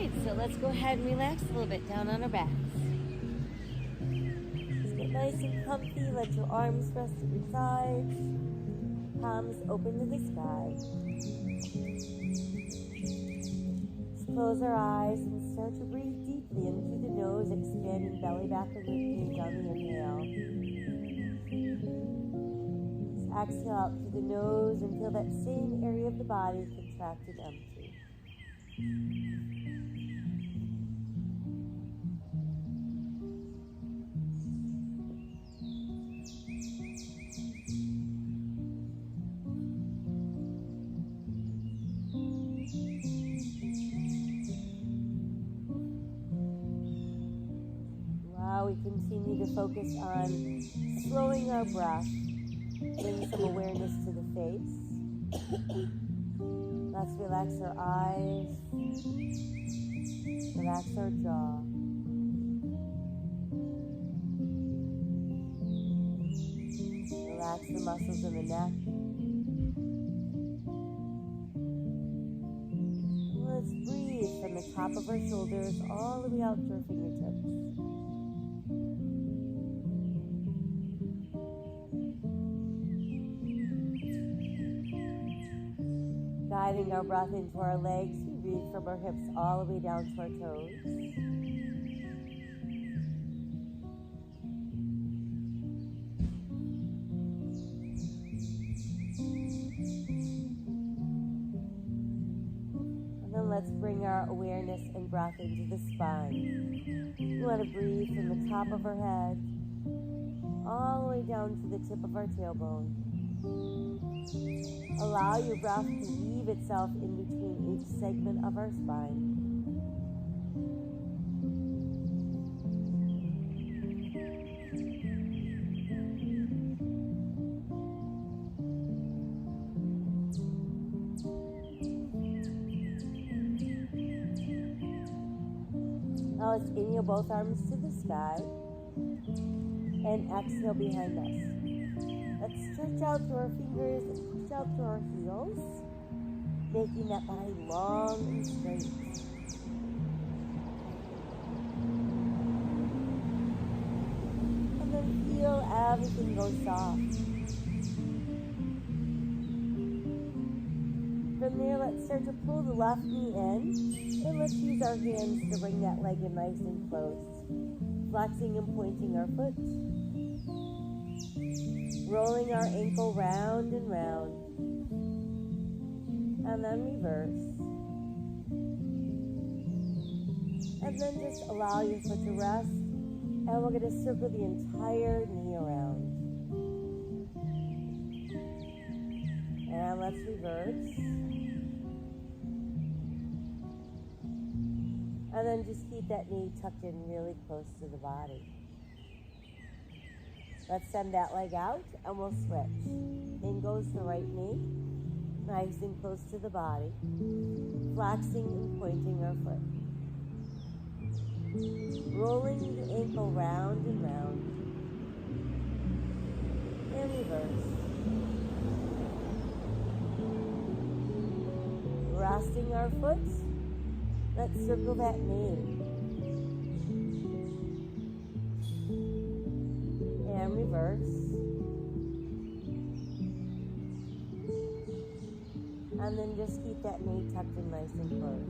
right, so let's go ahead and relax a little bit down on our backs. Just get nice and comfy. Let your arms rest at your sides. Palms open to the sky. Just close our eyes and start to breathe deeply in through the nose, expanding belly back and ribcage on the inhale. Just exhale out through the nose and feel that same area of the body contract and empty. Wow, we continue to focus on slowing our breath, bring some awareness to the face. Let's relax our eyes, relax our jaw. Relax the muscles in the neck. Let's breathe from the top of our shoulders all the way out to our fingertips. Guiding our breath into our legs, we breathe from our hips all the way down to our toes. And then let's bring our awareness and breath into the spine. We want to breathe from the top of our head all the way down to the tip of our tailbone. Allow your breath to weave itself in between each segment of our spine. Now let's inhale both arms to the sky and exhale behind us. Let's stretch out through our fingers and push out through our heels, making that body long and straight. And then feel everything go soft. From there, let's start to pull the left knee in, and let's use our hands to bring that leg in nice and close, flexing and pointing our foot. Rolling our ankle round and round. And then reverse. And then just allow your foot to rest. And we're going to circle the entire knee around. And let's reverse. And then just keep that knee tucked in really close to the body. Let's send that leg out and we'll switch. In goes the right knee, nice and close to the body, flexing and pointing our foot. Rolling the ankle round and round. And reverse. Resting our foot, let's circle that knee. And reverse. And then just keep that knee tucked in nice and close.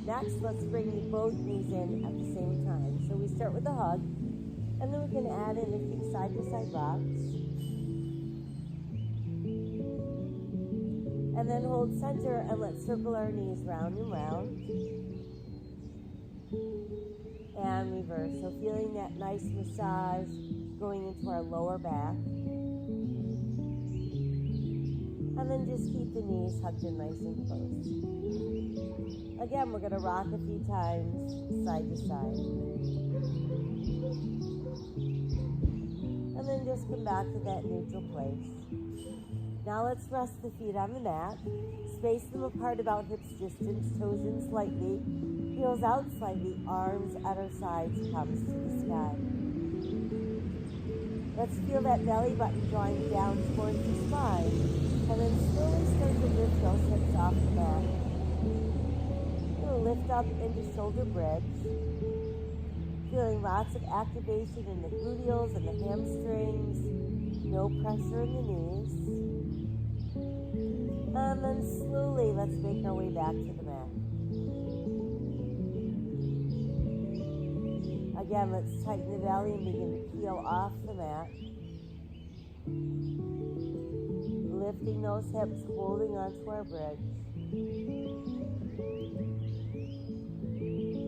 Next, let's bring both knees in at the same time. So we start with a hug, and then we can add in a few side-to-side rocks. And then hold center, and let's circle our knees round and round. And reverse. So feeling that nice massage going into our lower back. And then just keep the knees hugged in nice and close. Again, we're going to rock a few times side to side. And then just come back to that neutral place. Now let's rest the feet on the mat. Space them apart about hips distance, toes in slightly, heels out slightly, arms at our sides, palms to the sky. Let's feel that belly button drawing down towards the spine, and then slowly start to lift those hips off the mat. up into shoulder bridge. Feeling lots of activation in the gluteals and the hamstrings. No pressure in the knees. And then slowly, let's make our way back to the mat. Again, let's tighten the belly and begin to peel off the mat. Lifting those hips, holding onto our bridge.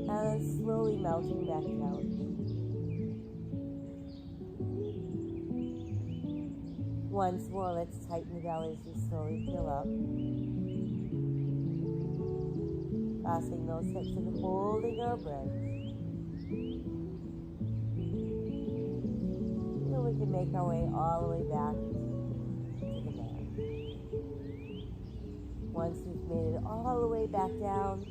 And then slowly melting back down. Once more, let's tighten the belly as we slowly peel up. Crossing those hips and holding our bridge. And we can make our way all the way back to the mat. Once we've made it all the way back down,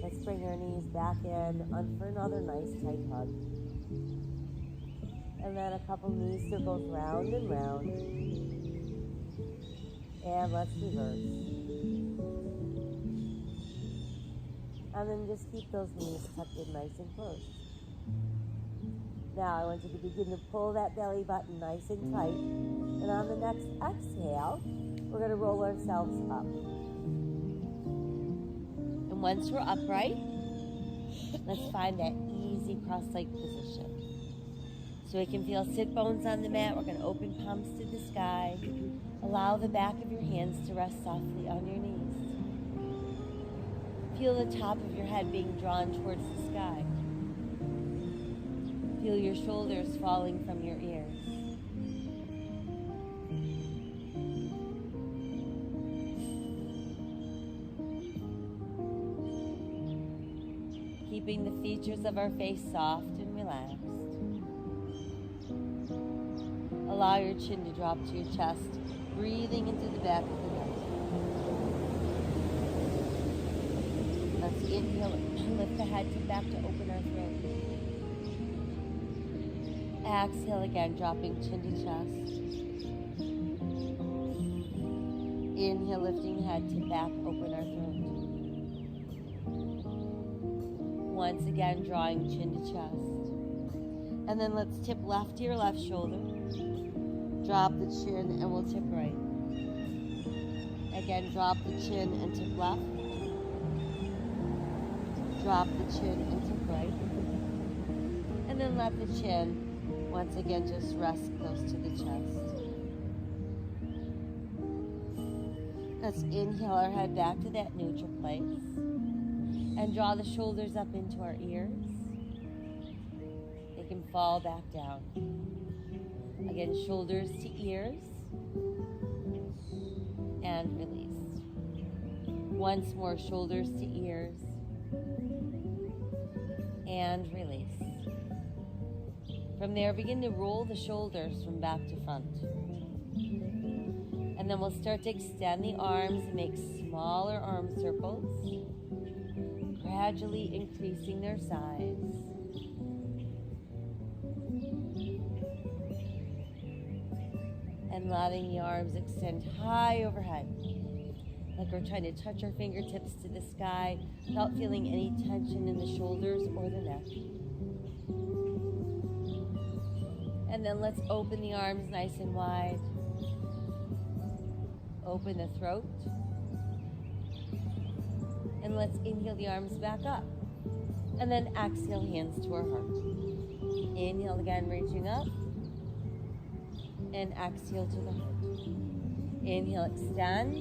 let's bring our knees back in for another nice tight hug. And then a couple knee circles round and round. And let's reverse. And then just keep those knees tucked in nice and close. Now I want you to begin to pull that belly button nice and tight. And on the next exhale, we're going to roll ourselves up. And once we're upright, let's find that easy cross-leg position. So we can feel sit bones on the mat. We're going to open palms to the sky. Allow the back of your hands to rest softly on your knees. Feel the top of your head being drawn towards the sky. Feel your shoulders falling from your ears. Keeping the features of our face soft and relaxed. Allow your chin to drop to your chest, breathing into the back of the neck. Let's inhale and lift the head to back to open our throat. Exhale again, dropping chin to chest. Inhale, lifting head to back, open our throat. Once again, drawing chin to chest. And then let's tip left ear, left shoulder. Drop the chin and we'll tip right. Again, drop the chin and tip left. Drop the chin and tip right. And then let the chin, once again, just rest close to the chest. Let's inhale our head back to that neutral place. And draw the shoulders up into our ears. They can fall back down. Again, shoulders to ears. And release. Once more, shoulders to ears. And release. From there, begin to roll the shoulders from back to front. And then we'll start to extend the arms and make smaller arm circles, gradually increasing their size. And letting the arms extend high overhead, like we're trying to touch our fingertips to the sky without feeling any tension in the shoulders or the neck. And then let's open the arms nice and wide. Open the throat. And let's inhale the arms back up. And then exhale, hands to our heart. Inhale again, reaching up. And exhale to the heart. Inhale, extend.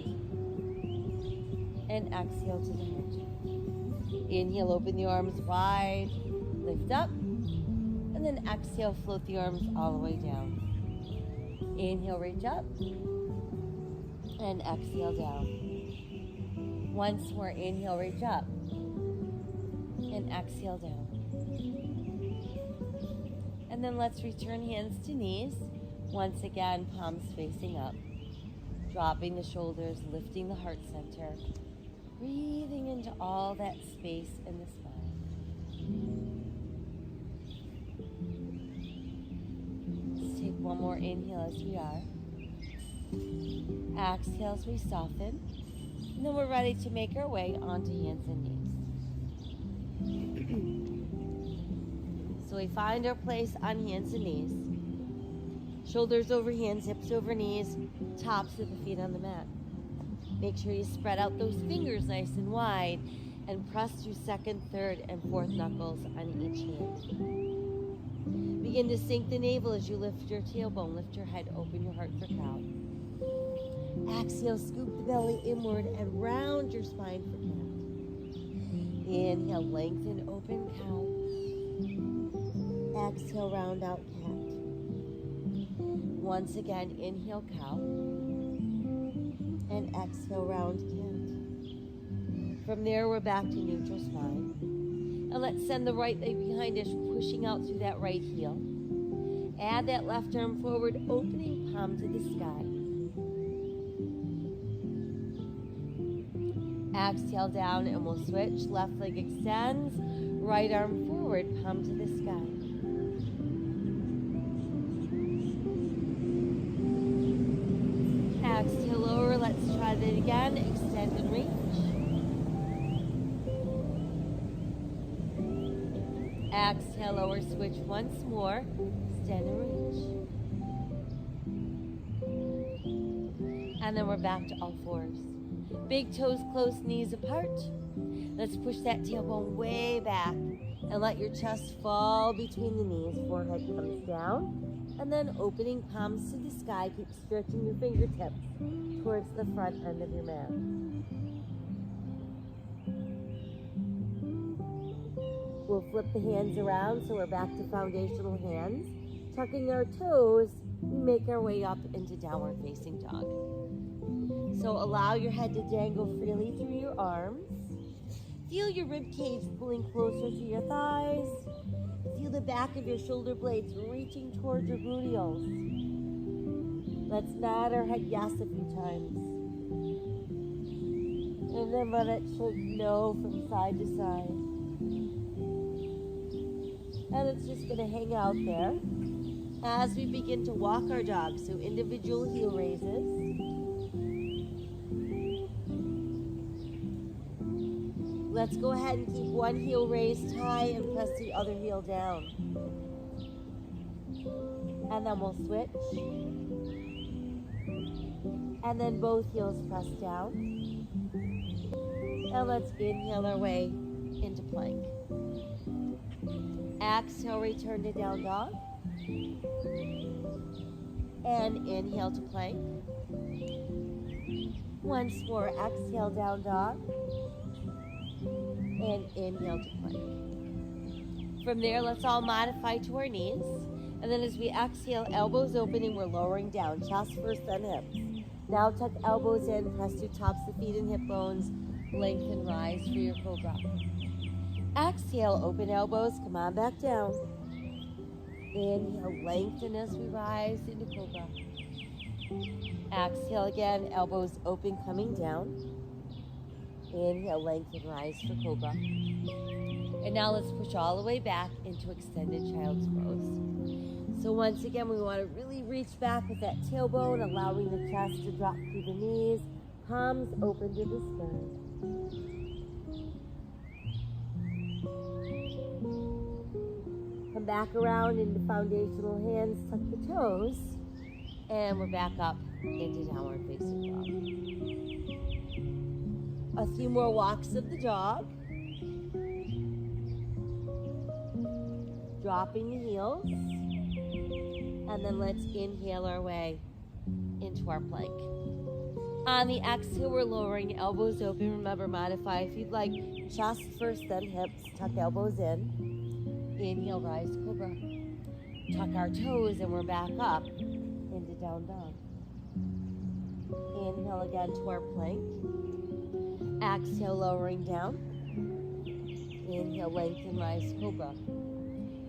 And exhale to the heart. Inhale, open the arms wide. Lift up. And then exhale, float the arms all the way down. Inhale, reach up. And exhale down. Once more, inhale, reach up. And exhale down. And then let's return hands to knees. Once again, palms facing up. Dropping the shoulders, lifting the heart center. Breathing into all that space in the spine. Let's take one more inhale as we are. Exhale as we soften. And then we're ready to make our way onto hands and knees. So we find our place on hands and knees. Shoulders over hands, hips over knees, tops of the feet on the mat. Make sure you spread out those fingers nice and wide and press through second, third, and fourth knuckles on each hand. Begin to sink the navel as you lift your tailbone, lift your head, open your heart for cow. Exhale, scoop the belly inward and round your spine for cat. Inhale, lengthen, open cow. Exhale, round out cat. Once again, inhale, cow. And exhale, round cat. From there, we're back to neutral spine. And let's send the right leg behind us, pushing out through that right heel. Add that left arm forward, opening palm to the sky. Exhale down and we'll switch. Left leg extends, right arm forward, palm to the sky. Exhale lower, let's try that again. Extend and reach. Exhale lower, switch once more. Extend and reach. And then we're back to all fours. Big toes close, knees apart. Let's push that tailbone way back and let your chest fall between the knees. Forehead comes down. And then opening palms to the sky. Keep stretching your fingertips towards the front end of your mat. We'll flip the hands around so we're back to foundational hands. Tucking our toes, we make our way up into downward facing dog. So allow your head to dangle freely through your arms. Feel your rib cage pulling closer to your thighs. Feel the back of your shoulder blades reaching towards your gluteals. Let's nod our head yes a few times. And then let it shake no from side to side. And it's just going to hang out there as we begin to walk our dog. So individual heel raises. Let's go ahead and keep one heel raised high and press the other heel down. And then we'll switch. And then both heels press down. And let's inhale our way into plank. Exhale, return to down dog. And inhale to plank. Once more, exhale, down dog. And inhale to plank. From there, let's all modify to our knees. And then as we exhale, elbows opening, we're lowering down. Chest first, then hips. Now tuck elbows in, press through tops of feet and hip bones. Lengthen, rise for your cobra. Exhale, open elbows, come on back down. Inhale, lengthen as we rise into cobra. Exhale again, elbows open, coming down. Inhale, lengthen, rise for cobra. And now let's push all the way back into extended child's pose. So once again, we want to really reach back with that tailbone, allowing the chest to drop through the knees, palms open to the sky. Come back around into foundational hands, tuck the toes, and we're back up into downward facing dog. A few more walks of the dog. Dropping the heels. And then let's inhale our way into our plank. On the exhale, we're lowering, elbows open. Remember, modify if you'd like. Chest first, then hips. Tuck elbows in. Inhale, rise, cobra. Tuck our toes, and we're back up into down dog. Inhale again to our plank. Exhale, lowering down. Inhale, lengthen, rise, cobra.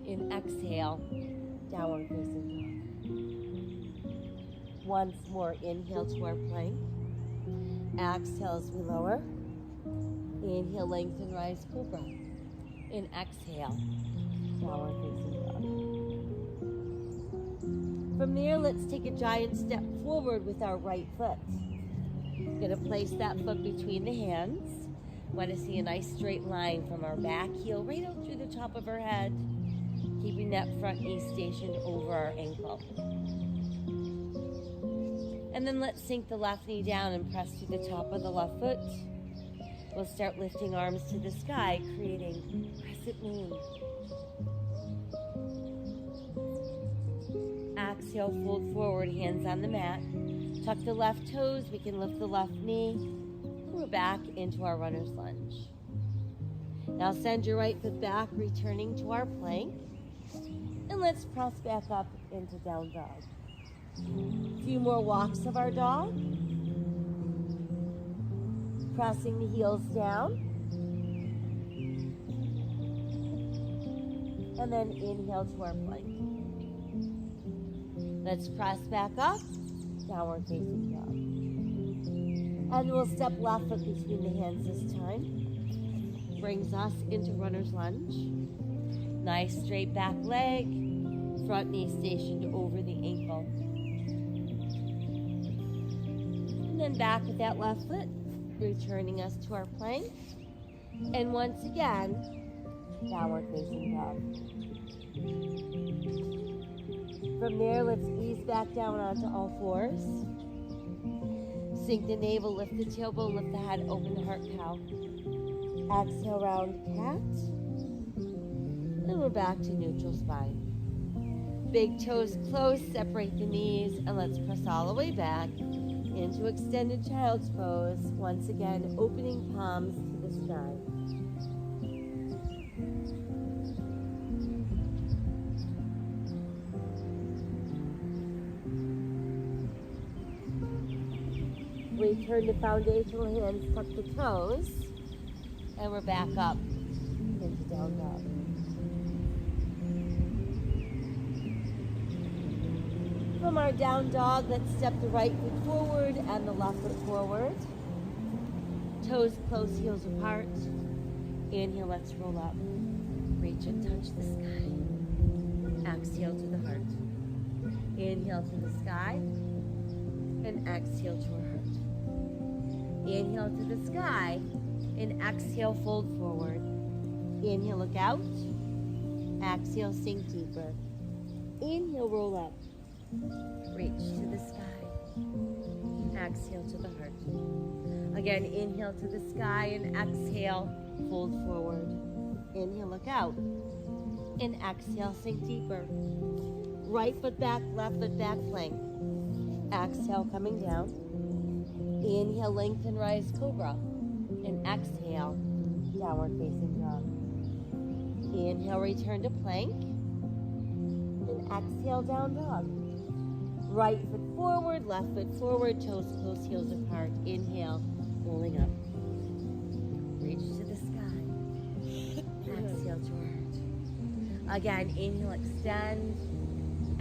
In exhale, downward facing dog. Once more, inhale to our plank. Exhale as we lower. Inhale, lengthen, rise, cobra. In exhale, downward facing dog. From there, let's take a giant step forward with our right foot. Going to place that foot between the hands. Want to see a nice straight line from our back heel right out through the top of our head, keeping that front knee stationed over our ankle. And then let's sink the left knee down and press through the top of the left foot. We'll start lifting arms to the sky, creating crescent moon. Exhale, fold forward, hands on the mat. Tuck the left toes, we can lift the left knee. We're back into our runner's lunge. Now send your right foot back, returning to our plank. And let's press back up into down dog. A few more walks of our dog. Pressing the heels down. And then inhale to our plank. Let's press back up, downward facing dog. And we'll step left foot between the hands this time. Brings us into runner's lunge. Nice straight back leg, front knee stationed over the ankle. And then back with that left foot, returning us to our plank. And once again, downward facing dog. From there, let's ease back down onto all fours. Sink the navel, lift the tailbone, lift the head, open the heart, cow. Exhale, round cat. And we're back to neutral spine. Big toes close, separate the knees, and let's press all the way back into extended child's pose. Once again, opening palms to the sky. Return to foundational hands, tuck the toes, and we're back up into down dog. From our down dog, let's step the right foot forward and the left foot forward. Toes close, heels apart. Inhale, let's roll up. Reach and touch the sky. Exhale to the heart. Inhale to the sky. And exhale to our heart. Inhale to the sky, and exhale, fold forward. Inhale, look out. Exhale, sink deeper. Inhale, roll up. Reach to the sky. Exhale to the heart. Again, inhale to the sky, and exhale, fold forward. Inhale, look out. And exhale, sink deeper. Right foot back, left foot back, plank. Exhale, coming down. Inhale, lengthen, rise, cobra. And exhale, downward facing dog. Inhale, return to plank. And exhale, down dog. Right foot forward, left foot forward, toes close, heels apart. Inhale, rolling up. Reach to the sky. Exhale to heart. Again, inhale, extend.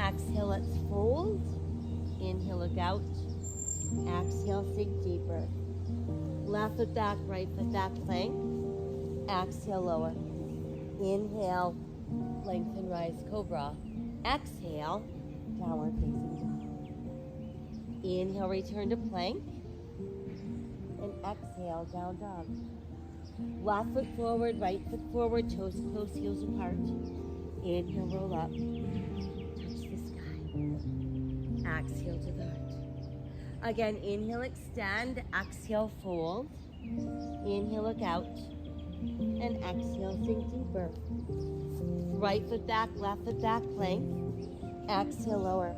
Exhale, let's fold. Inhale, look out. Exhale, sink deeper. Left foot back, right foot back, plank. Exhale, lower. Inhale, lengthen, rise, cobra. Exhale, downward facing dog. Inhale, return to plank. And exhale, down dog. Left foot forward, right foot forward, toes close, heels apart. Inhale, roll up. Touch the sky. Exhale to the heart. Again, inhale, extend. Exhale, fold. Inhale, look out. And exhale, sink deeper. Right foot back, left foot back, plank. Exhale, lower.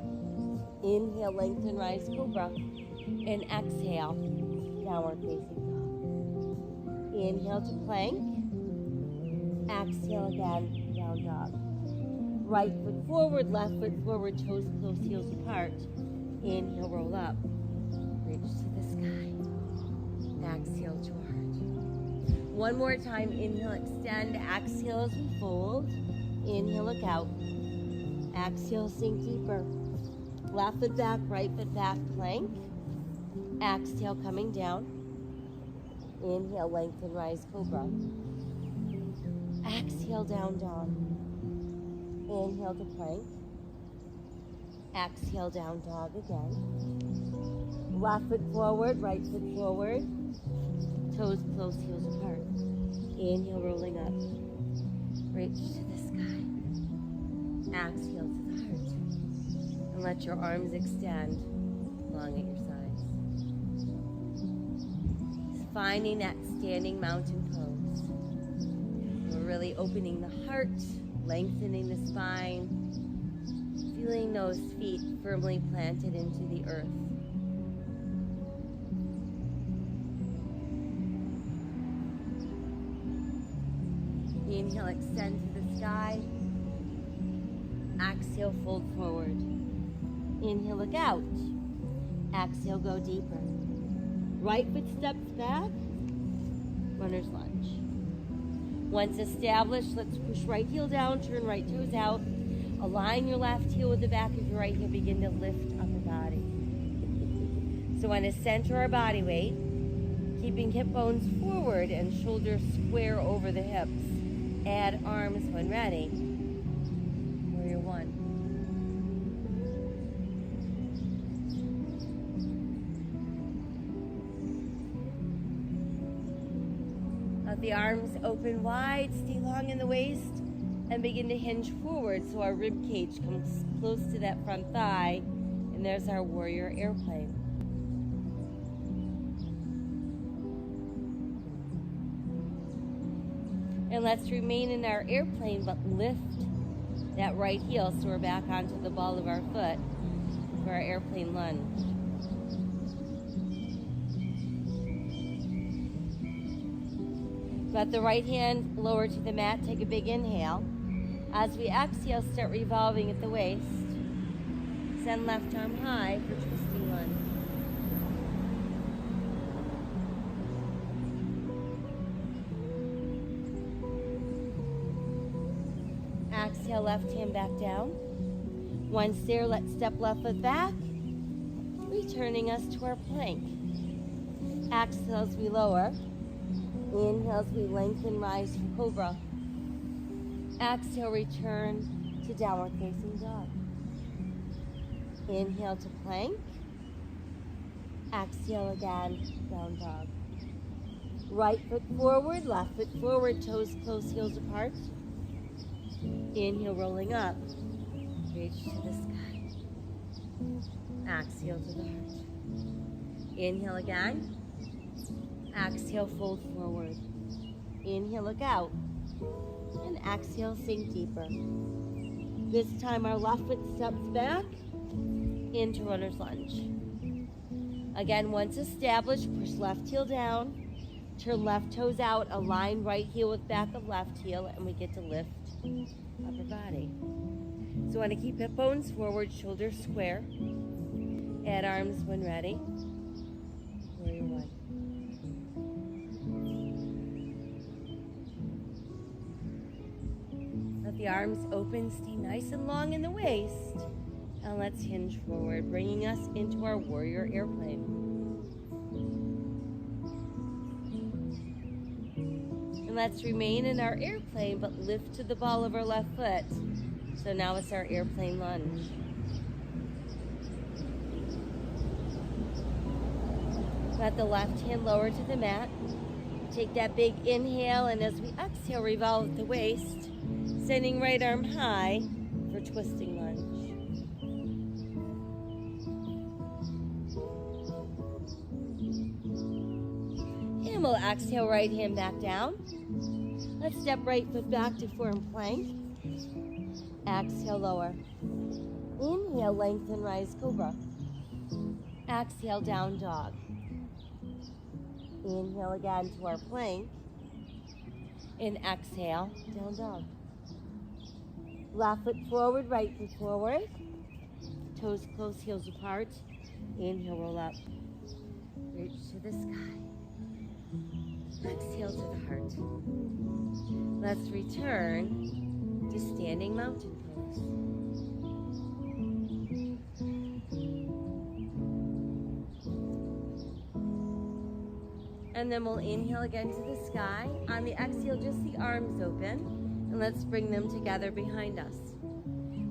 Inhale, lengthen, rise, cobra. And exhale, downward facing dog. Inhale to plank. Exhale again, down dog. Right foot forward, left foot forward, toes close, heels apart. Inhale, roll up. Reach to the sky. Exhale to our heart. One more time. Inhale, extend. Exhale as we fold. Inhale, look out. Exhale, sink deeper. Left foot back, right foot back, plank. Exhale, coming down. Inhale, lengthen, rise, cobra. Exhale, down dog. Inhale to plank. Exhale, down dog again. Left foot forward, right foot forward. Toes close, heels apart. Inhale, rolling up. Reach to the sky. Exhale to the heart. And let your arms extend long at your sides. Finding that standing mountain pose. We're really opening the heart, lengthening the spine, feeling those feet firmly planted into the earth. Inhale, extend to the sky. Exhale, fold forward. Inhale, look out. Exhale, go deeper. Right foot steps back. Runner's lunge. Once established, let's push right heel down, turn right toes out. Align your left heel with the back of your right heel. Begin to lift upper body. So want to center our body weight, keeping hip bones forward and shoulders square over the hips. Add arms when ready. Warrior one. Let the arms open wide, stay long in the waist, and begin to hinge forward so our rib cage comes close to that front thigh. And there's our warrior airplane. And let's remain in our airplane, but lift that right heel so we're back onto the ball of our foot for our airplane lunge. Let the right hand lower to the mat, take a big inhale. As we exhale, start revolving at the waist. Send left arm high for twisting lunge. Exhale, left hand back down. Once there, let's step left foot back, returning us to our plank. Exhale as we lower. Inhale as we lengthen, rise for cobra. Exhale, return to downward facing dog. Inhale to plank. Exhale again, down dog. Right foot forward, left foot forward, toes close, heels apart. Inhale, rolling up. Reach to the sky. Exhale to the heart. Inhale again. Exhale, fold forward. Inhale, look out. And exhale, sink deeper. This time our left foot steps back into runner's lunge. Again, once established, push left heel down. Turn left toes out. Align right heel with back of left heel. And we get to lift upper body. So want to keep hip bones forward, shoulders square. Add arms when ready. Warrior one. Let the arms open, stay nice and long in the waist. And let's hinge forward, bringing us into our warrior airplane. And let's remain in our airplane, but lift to the ball of our left foot. So now it's our airplane lunge. Let the left hand lower to the mat. Take that big inhale, and as we exhale, revolve at the waist, sending right arm high for twisting lunge. And we'll exhale, right hand back down. Let's step right foot back to form plank. Exhale, lower. Inhale, lengthen, rise, cobra. Exhale, down dog. Inhale again to our plank. And exhale, down dog. Left foot forward, right foot forward. Toes close, heels apart. Inhale, roll up. Reach to the sky. Exhale to the heart. Let's return to standing mountain pose. And then we'll inhale again to the sky. On the exhale, just the arms open. And let's bring them together behind us.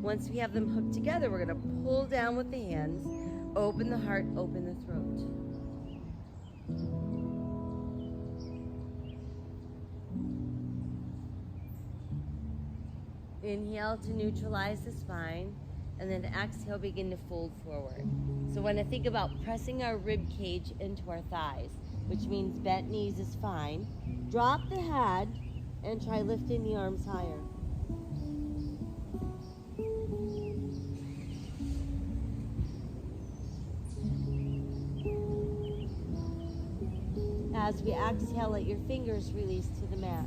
Once we have them hooked together, we're going to pull down with the hands. Open the heart, open the throat. Inhale to neutralize the spine, and then exhale, begin to fold forward. So when I think about pressing our rib cage into our thighs, which means bent knees is fine, drop the head and try lifting the arms higher. As we exhale, let your fingers release to the mat.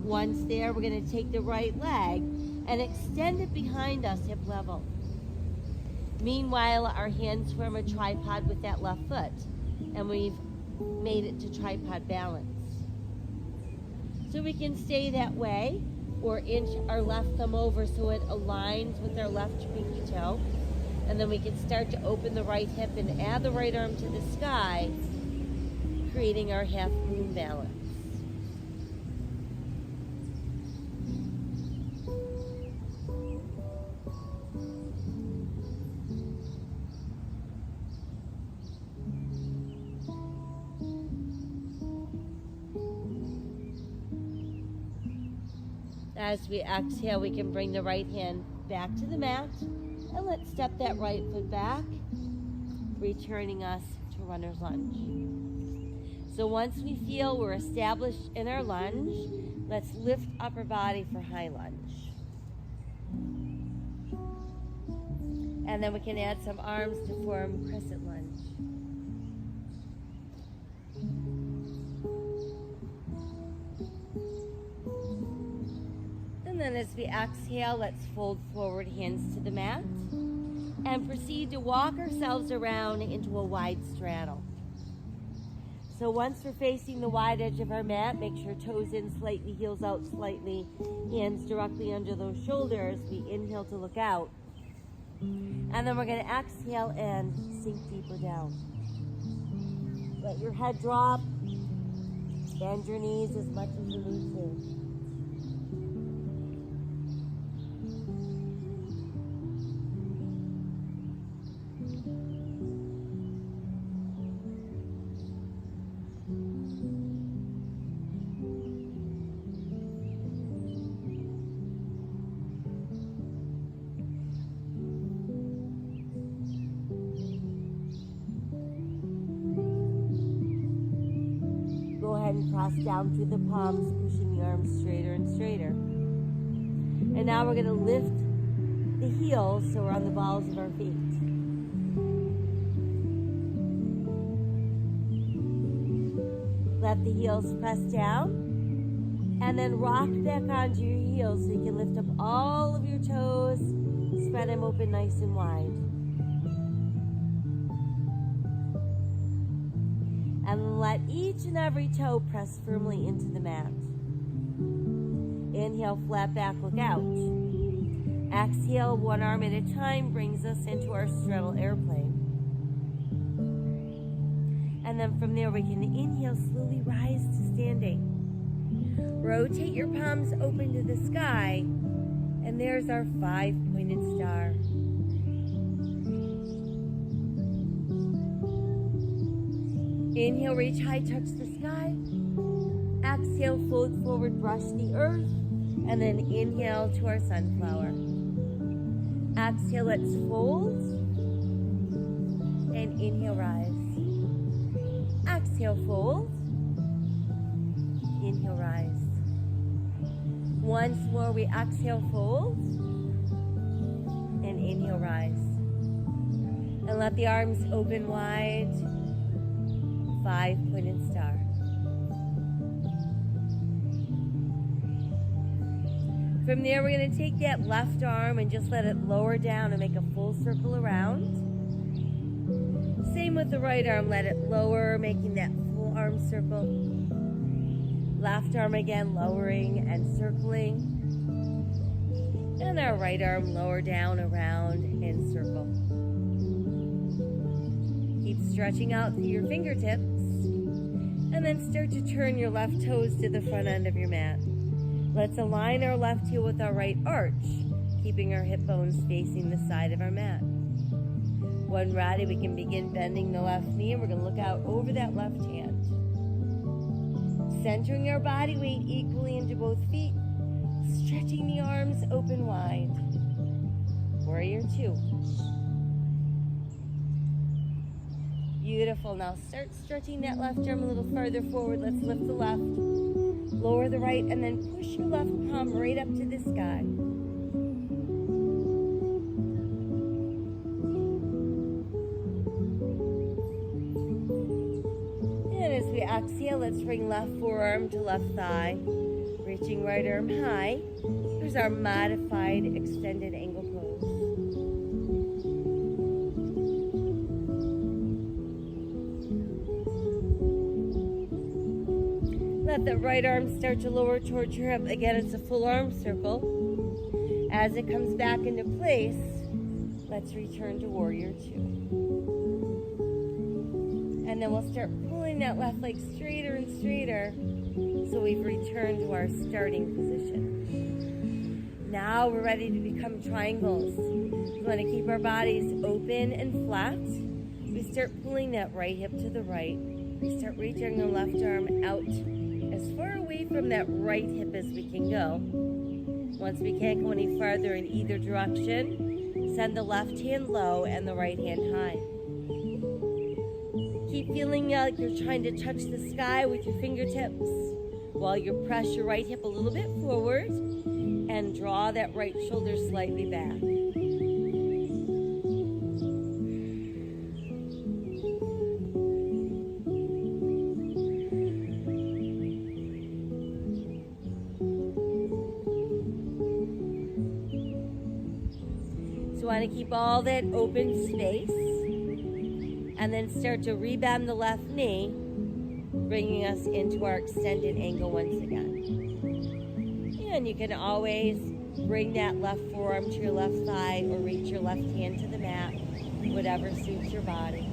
Once there, we're going to take the right leg and extend it behind us, hip level. Meanwhile, our hands form a tripod with that left foot, and we've made it to tripod balance. So we can stay that way, or inch our left thumb over so it aligns with our left pinky toe. And then we can start to open the right hip and add the right arm to the sky, creating our half moon balance. As we exhale, we can bring the right hand back to the mat, and let's step that right foot back, returning us to runner's lunge. So once we feel we're established in our lunge, let's lift upper body for high lunge. And then we can add some arms to form crescent lunge. And then as we exhale, let's fold forward, hands to the mat, and proceed to walk ourselves around into a wide straddle. So once we're facing the wide edge of our mat, make sure toes in slightly, heels out slightly, hands directly under those shoulders. We inhale to look out. And then we're going to exhale and sink deeper down. Let your head drop. Bend your knees as much as you need to. And cross down through the palms, pushing the arms straighter and straighter. And now we're going to lift the heels so we're on the balls of our feet. Let the heels press down, and then rock back onto your heels so you can lift up all of your toes, spread them open nice and wide. And let each and every toe press firmly into the mat. Inhale, flat back, look out. Exhale, one arm at a time brings us into our straddle airplane. And then from there we can inhale, slowly rise to standing. Rotate your palms open to the sky, and there's our 5-pointed star. Inhale, reach high, touch the sky. Exhale, fold forward, brush the earth. And then inhale to our sunflower. Exhale, let's fold. And inhale, rise. Exhale, fold. Inhale, rise. Once more, we exhale, fold. And inhale, rise. And let the arms open wide. 5-pointed star. From there, we're going to take that left arm and just let it lower down and make a full circle around. Same with the right arm, let it lower, making that full arm circle. Left arm again, lowering and circling. And our right arm lower down, around, and circle. Keep stretching out through your fingertips. And then start to turn your left toes to the front end of your mat. Let's align our left heel with our right arch, keeping our hip bones facing the side of our mat. When ready, we can begin bending the left knee, and we're going to look out over that left hand. Centering our body weight equally into both feet, Stretching the arms open wide. Warrior two. Beautiful. Now start stretching that left arm a little farther forward. Let's lift the left. Lower the right and then push your left palm right up to the sky. And as we exhale, let's bring left forearm to left thigh. Reaching right arm high. Here's our modified extended angle pose. Let the right arm start to lower towards your hip. Again, it's a full arm circle. As it comes back into place, let's return to warrior two. And then we'll start pulling that left leg straighter and straighter so we've returned to our starting position. Now we're ready to become triangles. We want to keep our bodies open and flat. We start pulling that right hip to the right. We start reaching the left arm out as far away from that right hip as we can go. Once we can't go any farther in either direction, send the left hand low and the right hand high. Keep feeling like you're trying to touch the sky with your fingertips while you press your right hip a little bit forward and draw that right shoulder slightly back. So want to keep all that open space and then start to rebend the left knee, bringing us into our extended angle once again. And you can always bring that left forearm to your left thigh or reach your left hand to the mat, whatever suits your body.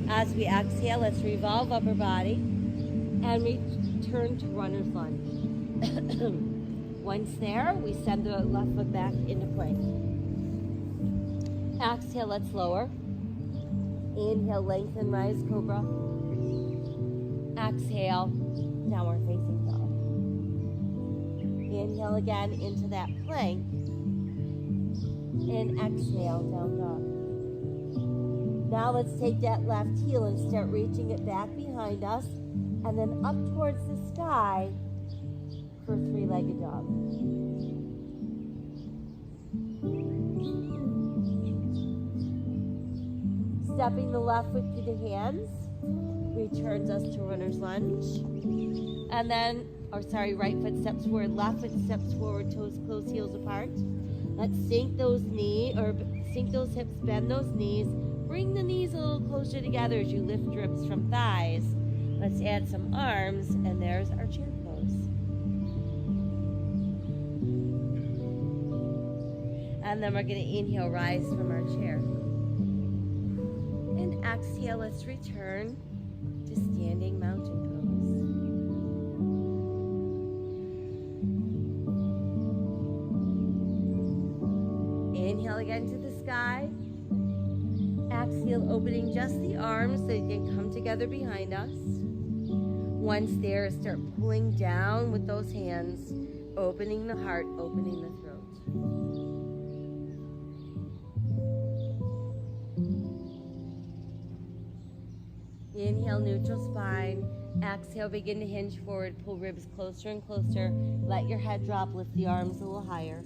As we exhale, let's revolve upper body and return to runner's lunge. Once there, we send the left foot back into plank. Exhale, let's lower. Inhale, lengthen, rise, cobra. Exhale, downward facing dog. Inhale again into that plank. And exhale, down dog. Now let's take that left heel and start reaching it back behind us and then up towards the sky for three-legged dog. Stepping the left foot through the hands returns us to runner's lunge. And then, right foot steps forward, left foot steps forward, toes close, heels apart. Let's sink those hips, bend those knees. Bring the knees a little closer together as you lift ribs from thighs. Let's add some arms, and there's our chair pose. And then we're going to inhale, rise from our chair. And exhale, let's return to standing mountain pose. Inhale again to the sky. Exhale, opening just the arms so you can come together behind us. Once there, start pulling down with those hands, opening the heart, opening the throat. Inhale, neutral spine. Exhale, begin to hinge forward, pull ribs closer and closer. Let your head drop, lift the arms a little higher.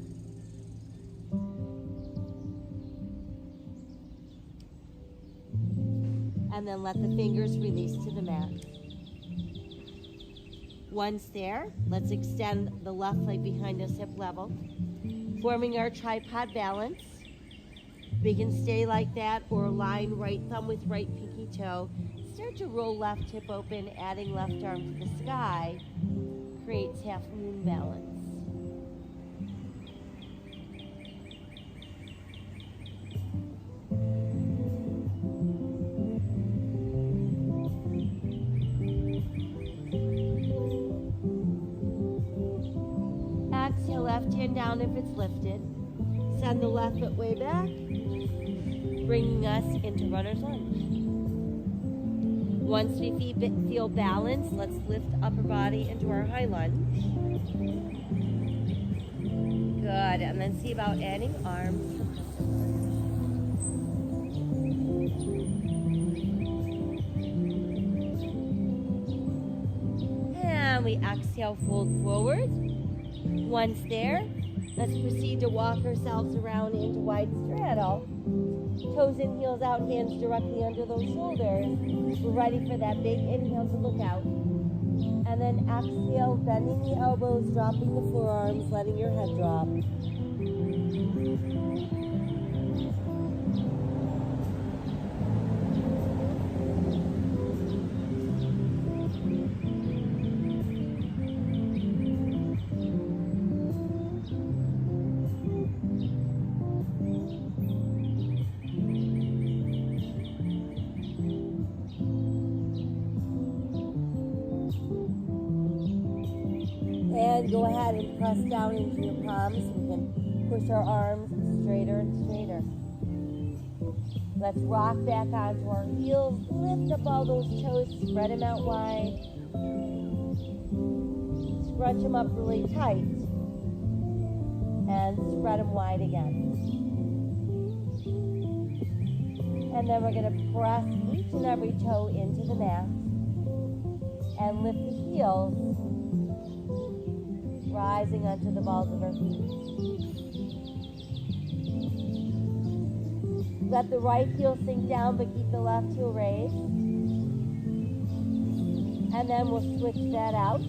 And then let the fingers release to the mat. Once there, let's extend the left leg behind us, hip level, forming our tripod balance. We can stay like that or align right thumb with right pinky toe. Start to roll left hip open, adding left arm to the sky. Creates half moon balance. Exhale, left hand down if it's lifted. Send the left foot way back, bringing us into runner's lunge. Once we feel balanced, let's lift upper body into our high lunge. Good, and then see about adding arms. And we exhale, fold forward. Once there, let's proceed to walk ourselves around into wide straddle. Toes in, heels out, hands directly under those shoulders. We're ready for that big inhale to look out. And then exhale, bending the elbows, dropping the forearms, letting your head drop. And go ahead and press down into your palms. We can push our arms straighter and straighter. Let's rock back onto our heels. Lift up all those toes, spread them out wide. Scrunch them up really tight. And spread them wide again. And then we're going to press each and every toe into the mat. And lift the heels, rising onto the balls of our feet. Let the right heel sink down, but keep the left heel raised. And then we'll switch that out.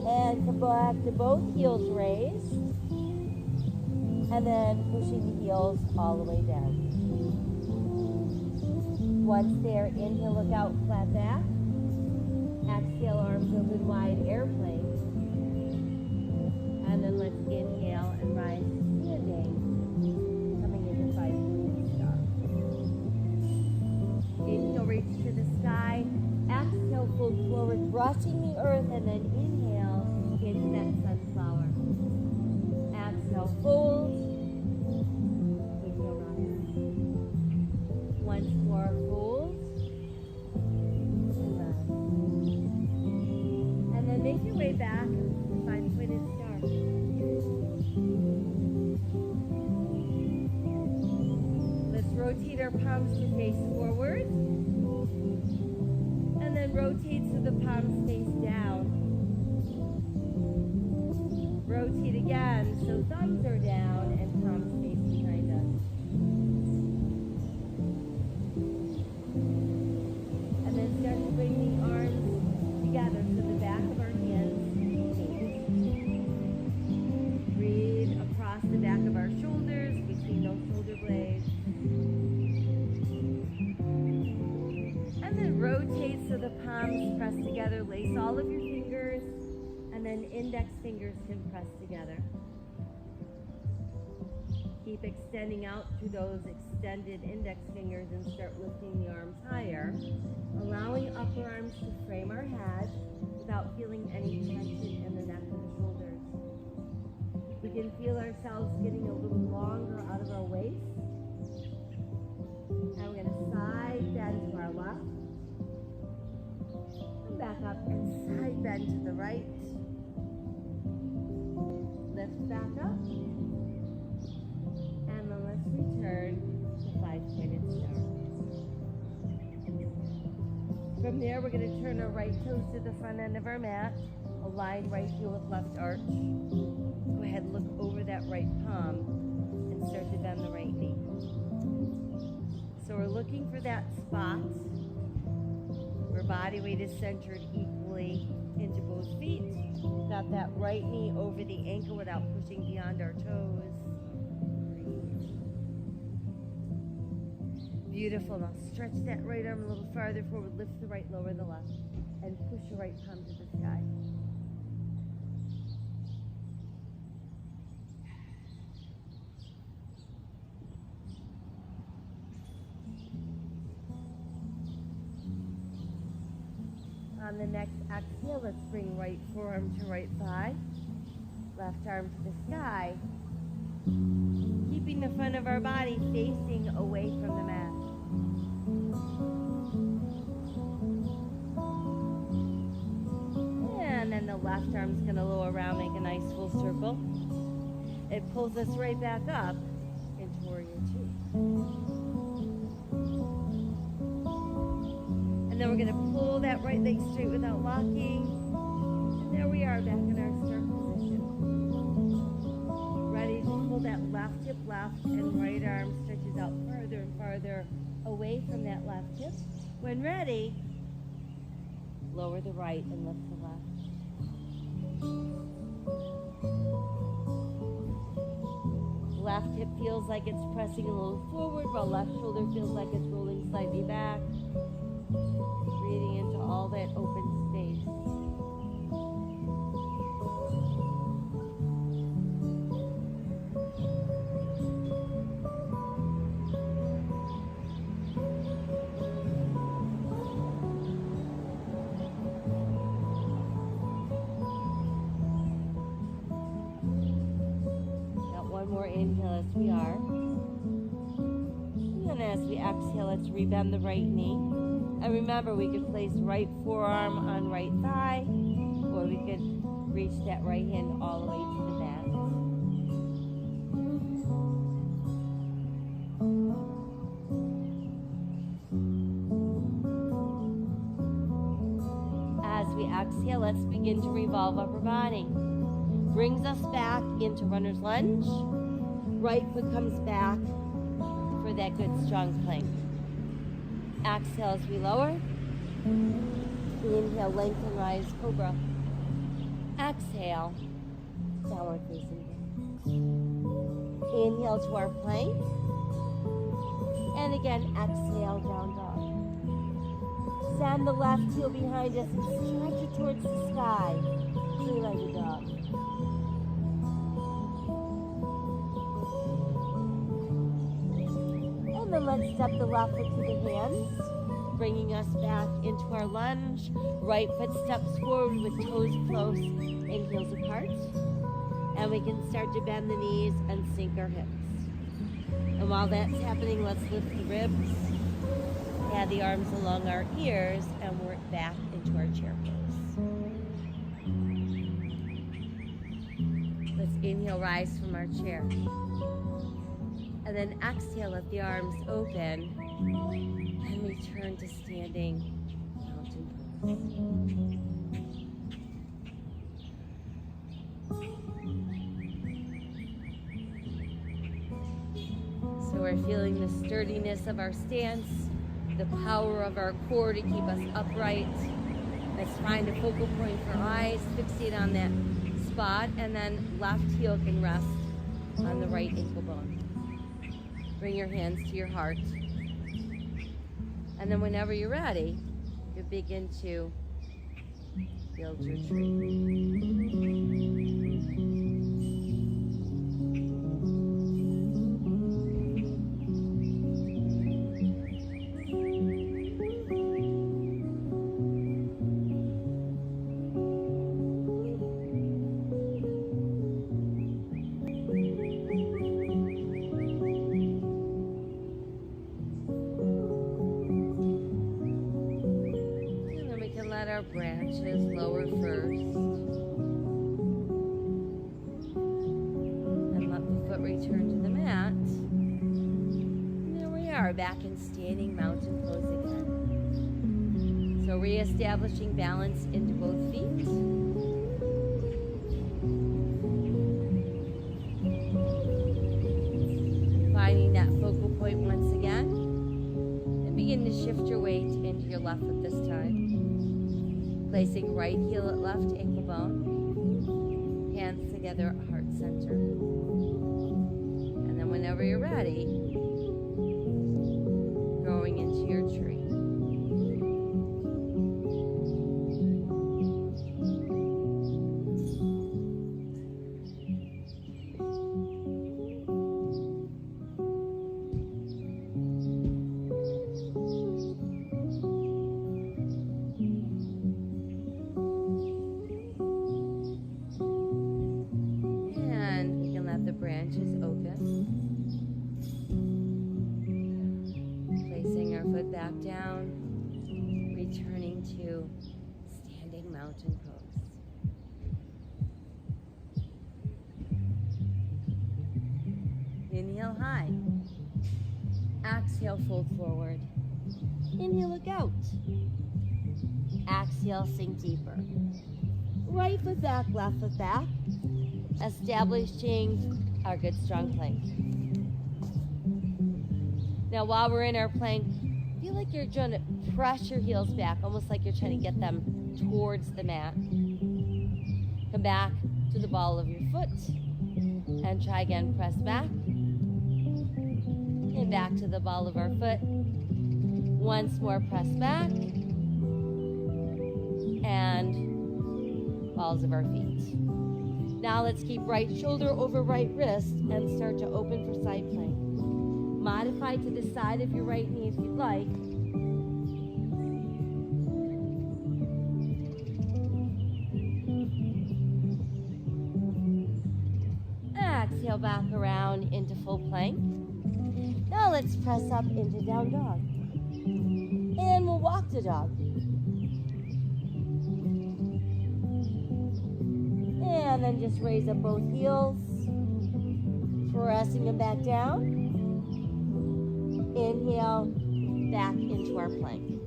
And come back to both heels raised. And then pushing the heels all the way down. Once there, inhale, look out, flat back. Exhale, arms open wide, airplane. And then let's inhale and rise standing, coming into 5-point star. Inhale, reach to the sky. Exhale, fold forward, brushing the earth, and then inhale into that sunflower. Exhale, fold. Inhale, rise. Once more, fold. And rise. And then make your way back to 5-pointed star. Let's rotate our palms to face forward. And then rotate so the palms face down. Rotate again so thumbs are down and palms face behind us. And then start to bring the arms together so the back of our hands meet. Breathe across the back of our shoulders, between those shoulder blades. And then rotate so the palms press together. Lace all of your fingers, and then index fingers can press together. Keep extending out through those extended index fingers and start lifting the arms higher, allowing upper arms to frame our head without feeling any tension in the neck and the shoulders. We can feel ourselves getting a little longer out of our waist. And we're going to side bend to our left. And back up and side bend to the right. Lift back up. And then let's return to 5-pointed star. From there, we're going to turn our right toes to the front end of our mat. Align right heel with left arch. Go ahead and look over that right palm and start to bend the right knee. So we're looking for that spot where body weight is centered equally into both feet. Got that right knee over the ankle without pushing beyond our toes. Beautiful. Now stretch that right arm a little farther forward. Lift the right, lower the left. And push your right palm to the sky. On the next exhale, let's bring right forearm to right thigh. Left arm to the sky. Keeping keeping the front of our body facing away from the mat. And then the left arm's going to lower around, make a nice full circle. It pulls us right back up into Warrior Two. And then we're going to pull that right leg straight without locking. And there we are, back in our start position. Ready to pull that left hip left, and right arm stretches out farther and farther away from that left hip. When ready, lower the right and lift the left. Left hip feels like it's pressing a little forward, while left shoulder feels like it's rolling slightly back. Breathing into all that open space. More inhale as we are. And then as we exhale, let's rebend the right knee. And remember, we could place right forearm on right thigh, or we could reach that right hand all the way to the mat. As we exhale, let's begin to revolve upper body. Brings us back into runner's lunge. Right foot comes back for that good strong plank. Exhale as we lower. Inhale, lengthen, rise, cobra. Exhale, downward facing dog. Inhale to our plank. And again, exhale, down dog. Send the left heel behind us and stretch it towards the sky. Three-legged dog. And then let's step the left foot to the hands, bringing us back into our lunge. Right foot steps forward with toes close and heels apart. And we can start to bend the knees and sink our hips. And while that's happening, let's lift the ribs, add the arms along our ears, and work back into our chair pose. Let's inhale, rise from our chair. And then exhale, let the arms open, and we turn to standing mountain pose. So we're feeling the sturdiness of our stance, the power of our core to keep us upright. Let's find a focal point for eyes, fixate on that spot, and then left heel can rest on the right ankle bone. Bring your hands to your heart. And then whenever you're ready, you begin to build your tree. Our branches lower first, and let the foot return to the mat. And there we are, back in standing mountain pose again. So reestablishing balance into both feet. Finding that focal point once again, and begin to shift your weight into your left foot this time. Placing right heel at left ankle bone, hands together at heart center. And then whenever you're ready, growing into your tree. Branches open. mountain pose. Inhale high. Exhale, fold forward. Inhale, look out. Exhale, sink deeper. Right foot back, left foot back. Establishing our good strong plank. Now while we're in our plank, feel like you're trying to press your heels back, almost like you're trying to get them towards the mat. Come back to the ball of your foot and try again, press back. And back to the ball of our foot. Once more, press back. And balls of our feet. Now let's keep right shoulder over right wrist and start to open for side plank. Modify to the side of your right knee if you'd like. Exhale back around into full plank. Now let's press up into down dog. And we'll walk the dog. And then just raise up both heels, pressing them back down. Inhale, back into our plank.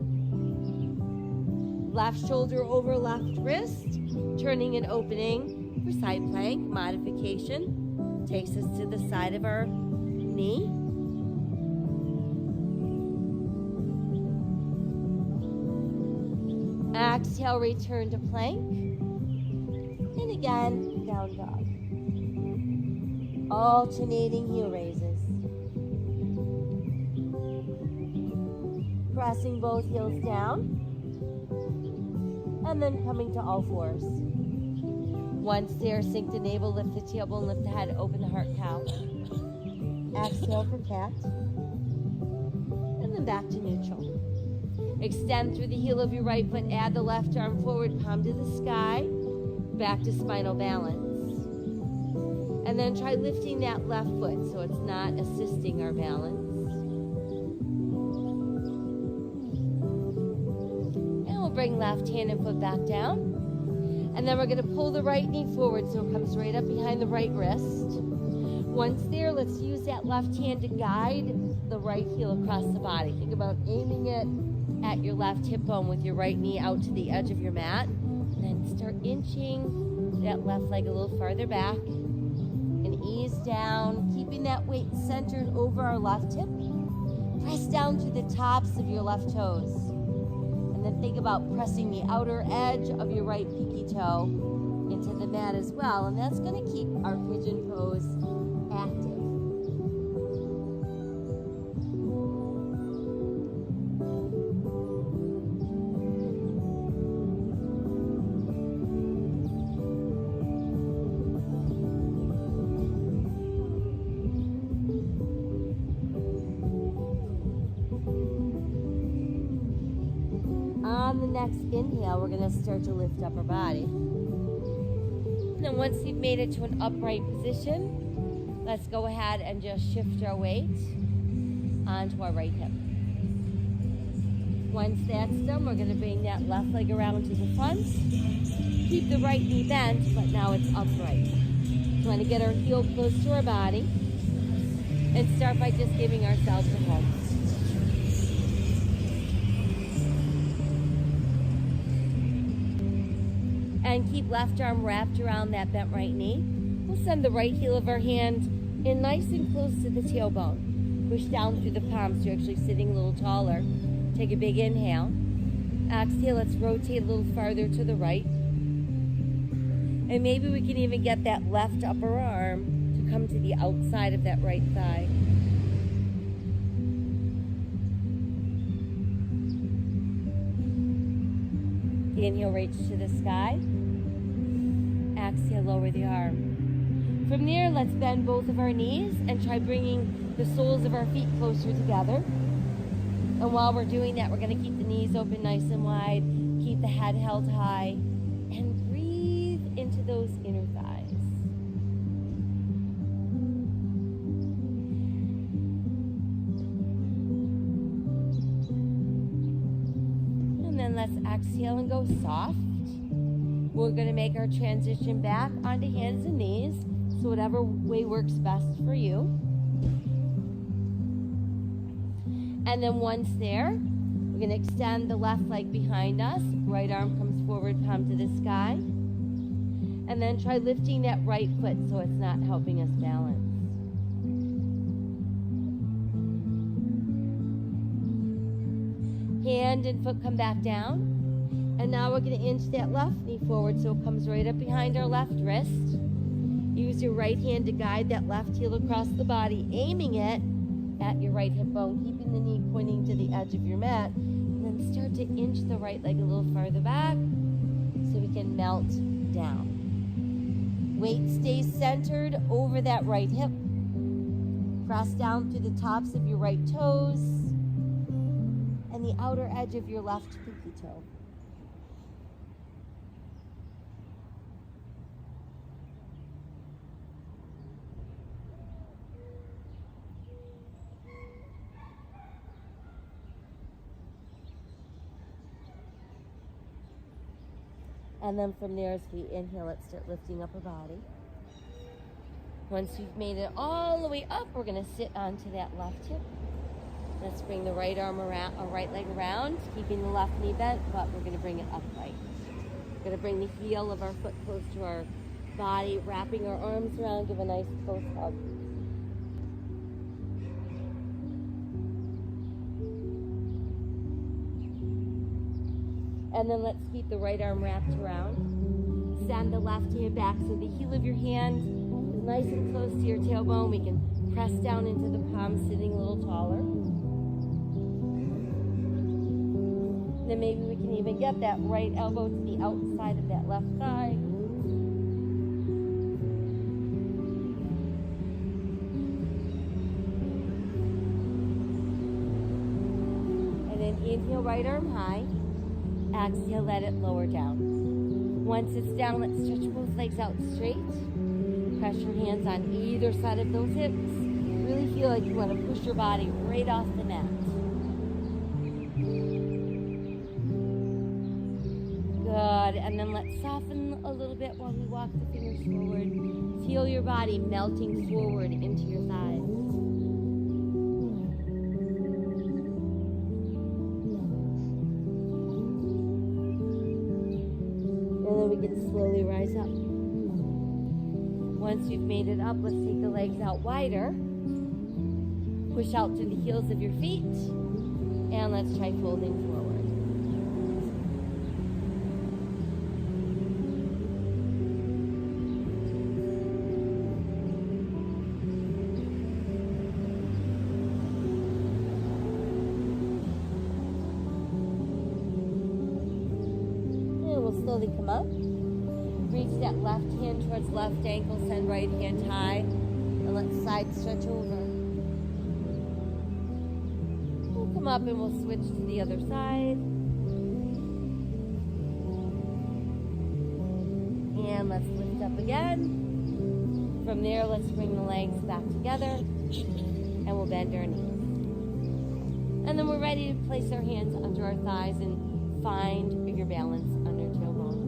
Left shoulder over left wrist, turning and opening for side plank. Modification takes us to the side of our knee. Exhale, return to plank. And again, down dog. Alternating heel raises. Pressing both heels down. And then coming to all fours. Once there, sink the navel, lift the tailbone, lift the head, open the heart, cow. Exhale for cat. And then back to neutral. Extend through the heel of your right foot, add the left arm forward, palm to the sky. Back to spinal balance. And then try lifting that left foot so it's not assisting our balance. And we'll bring left hand and foot back down. And then we're going to pull the right knee forward so it comes right up behind the right wrist. Once there, let's use that left hand to guide the right heel across the body. Think about aiming it at your left hip bone with your right knee out to the edge of your mat. And start inching that left leg a little farther back and ease down, keeping that weight centered over our left hip. Press down to the tops of your left toes. And then think about pressing the outer edge of your right pinky toe into the mat as well. And that's going to keep our pigeon pose active. On the next inhale, we're going to start to lift up our body. And then once you've made it to an upright position, let's go ahead and just shift our weight onto our right hip. Once that's done, we're going to bring that left leg around to the front. Keep the right knee bent, but now it's upright. We want to get our heel close to our body and start by just giving ourselves a hug. And keep left arm wrapped around that bent right knee. We'll send the right heel of our hand in nice and close to the tailbone. Push down through the palms so you're actually sitting a little taller. Take a big inhale. Exhale, let's rotate a little farther to the right. And maybe we can even get that left upper arm to come to the outside of that right thigh. Inhale, reach to the sky. Exhale, lower the arm. From there, let's bend both of our knees and try bringing the soles of our feet closer together. And while we're doing that, we're going to keep the knees open nice and wide, keep the head held high, and breathe into those inner thighs. And then let's exhale and go soft. We're going to make our transition back onto hands and knees, so whatever way works best for you. And then once there, we're going to extend the left leg behind us. Right arm comes forward, palm to the sky. And then try lifting that right foot so it's not helping us balance. Hand and foot come back down. And now we're going to inch that left knee forward so it comes right up behind our left wrist. Use your right hand to guide that left heel across the body, aiming it at your right hip bone, keeping the knee pointing to the edge of your mat. And then start to inch the right leg a little farther back so we can melt down. Weight stays centered over that right hip. Press down through the tops of your right toes and the outer edge of your left pinky toe. And then from there, as we inhale, let's start lifting up our body. Once you've made it all the way up, we're going to sit onto that left hip. Let's bring the right arm around, our right leg around, keeping the left knee bent, but we're going to bring it upright. We're going to bring the heel of our foot close to our body, wrapping our arms around, give a nice close hug. And then let's keep the right arm wrapped around. Send the left hand back so the heel of your hand is nice and close to your tailbone. We can press down into the palm, sitting a little taller. Then maybe we can even get that right elbow to the outside of that left thigh. And then inhale, right arm high. Exhale, let it lower down. Once it's down, let's stretch both legs out straight. Press your hands on either side of those hips. Really feel like you want to push your body right off the mat. Good, and then let's soften a little bit while we walk the fingers forward. Feel your body melting forward into your thighs. We can slowly rise up. Once you've made it up, let's take the legs out wider. Push out through the heels of your feet. And let's try folding forward. And we'll slowly come up. Reach that left hand towards left ankle, send right hand high, and let's side stretch over. We'll come up and we'll switch to the other side. And let's lift up again. From there, let's bring the legs back together, and we'll bend our knees. And then we're ready to place our hands under our thighs and find your balance under tailbone.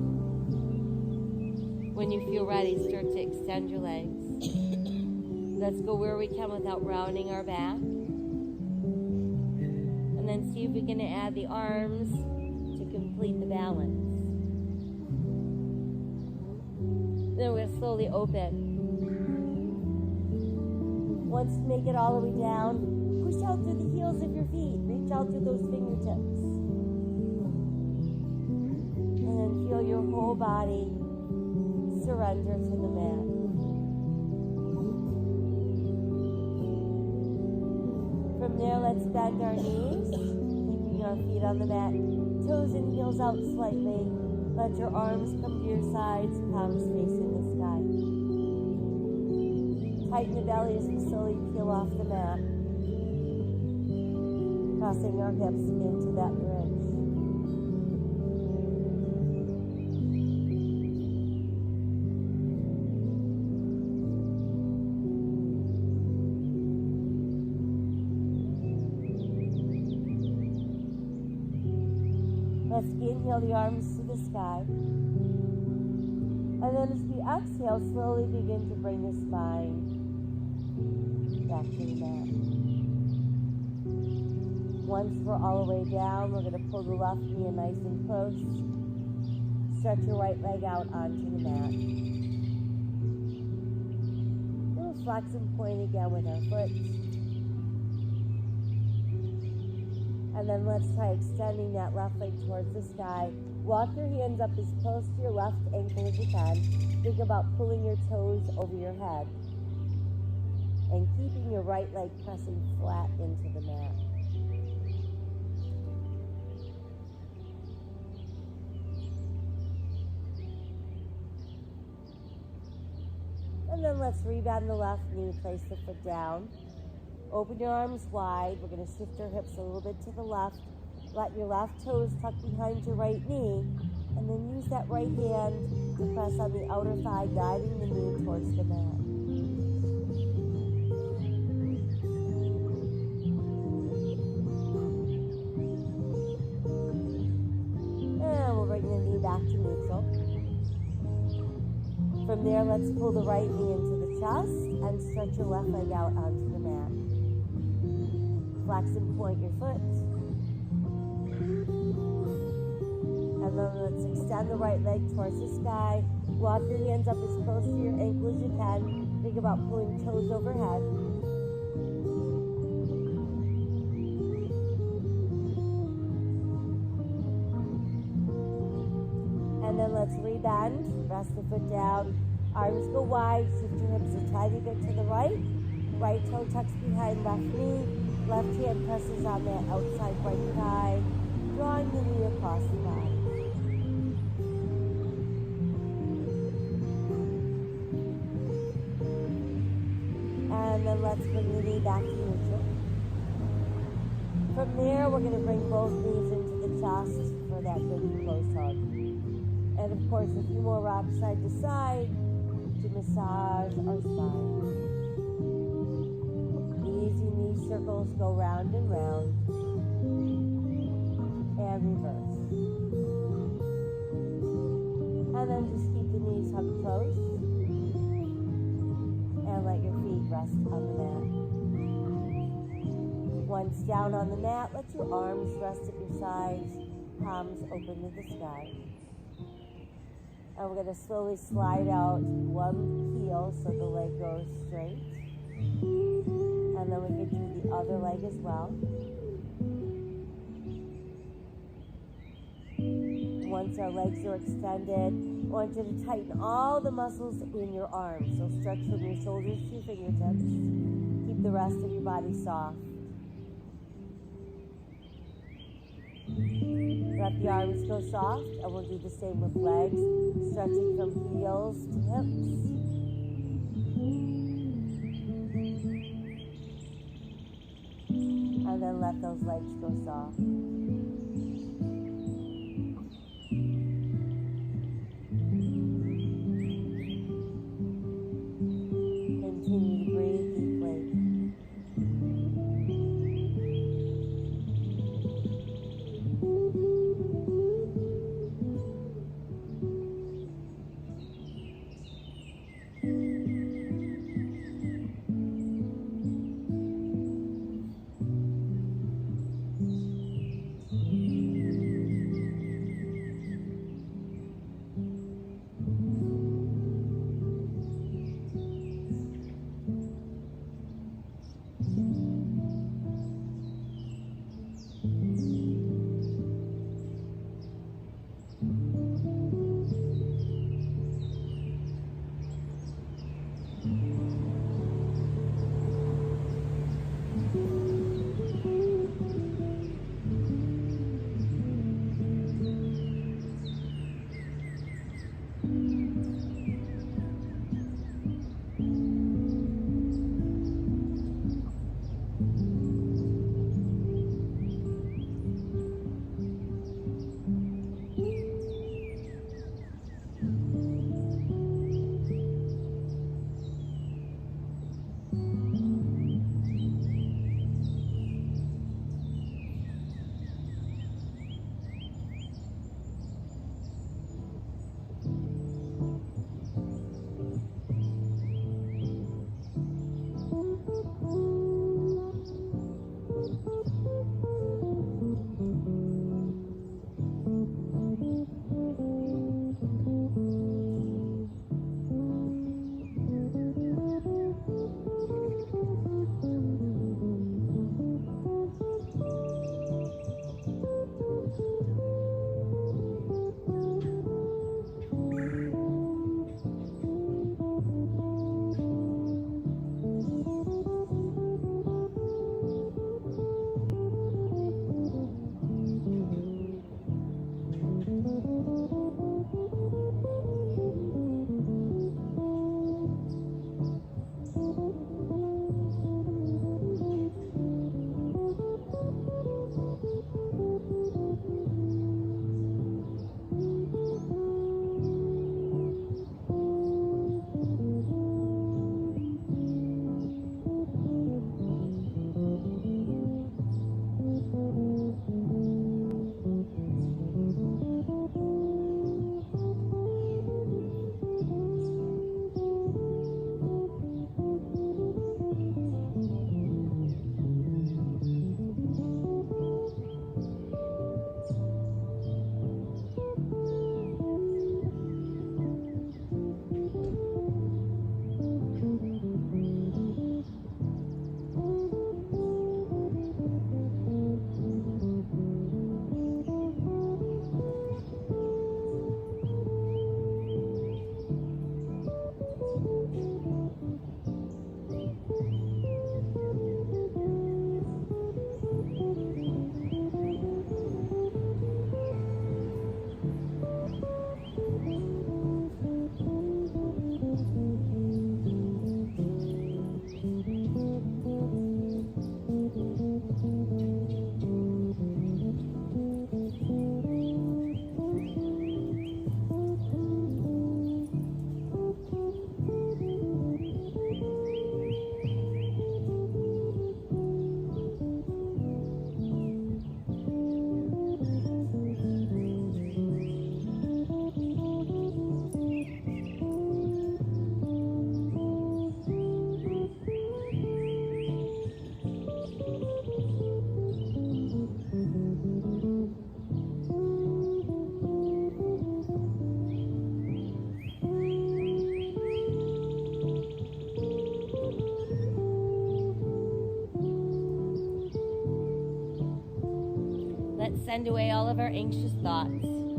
When you feel ready, start to extend your legs. Let's go where we can without rounding our back. And then see if we can add the arms to complete the balance. Then we're going to slowly open. Once you make it all the way down, push out through the heels of your feet. Reach out through those fingertips. And then feel your whole body surrender to the mat. From there, let's bend our knees, keeping our feet on the mat, toes and heels out slightly. Let your arms come to your sides, palms facing the sky. Tighten the belly as we slowly peel off the mat, pressing our hips into that bridge. Let's inhale the arms to the sky. And then as we exhale, slowly begin to bring the spine back to the mat. Once we're all the way down, we're going to pull the left knee in nice and close. Stretch your right leg out onto the mat. We'll flex and point again with our foot. And then let's try extending that left leg towards the sky. Walk your hands up as close to your left ankle as you can. Think about pulling your toes over your head. And keeping your right leg pressing flat into the mat. And then let's rebend the left knee, place the foot down. Open your arms wide. We're going to shift our hips a little bit to the left. Let your left toes tuck behind your right knee. And then use that right hand to press on the outer thigh, guiding the knee towards the mat. And we'll bring the knee back to neutral. From there, let's pull the right knee into the chest and stretch your left leg out onto the mat. Flex and point your foot. And then let's extend the right leg towards the sky. Walk your hands up as close to your ankle as you can. Think about pulling toes overhead. And then let's rebend. Rest the foot down. Arms go wide. Shift your hips a tiny bit to the right. Right toe tucks behind left knee. Left hand presses on that outside right thigh, drawing the knee across the body. And then let's bring the knee back to neutral. From there, we're going to bring both knees into the chest for that good close hug. And of course, a few more rocks side to side to massage our spine. Easy knee circles go round and round. And reverse. And then just keep the knees hugged close. And let your feet rest on the mat. Once down on the mat, let your arms rest at your sides, palms open to the sky. And we're going to slowly slide out one heel so the leg goes straight. And then we can do the other leg as well. Once our legs are extended, I want you to tighten all the muscles in your arms. So stretch from your shoulders to your fingertips. Keep the rest of your body soft. Let the arms go soft, and we'll do the same with legs, stretching from heels to hips. And then let those legs go soft. Continue to breathe deeply. Let's send away all of our anxious thoughts.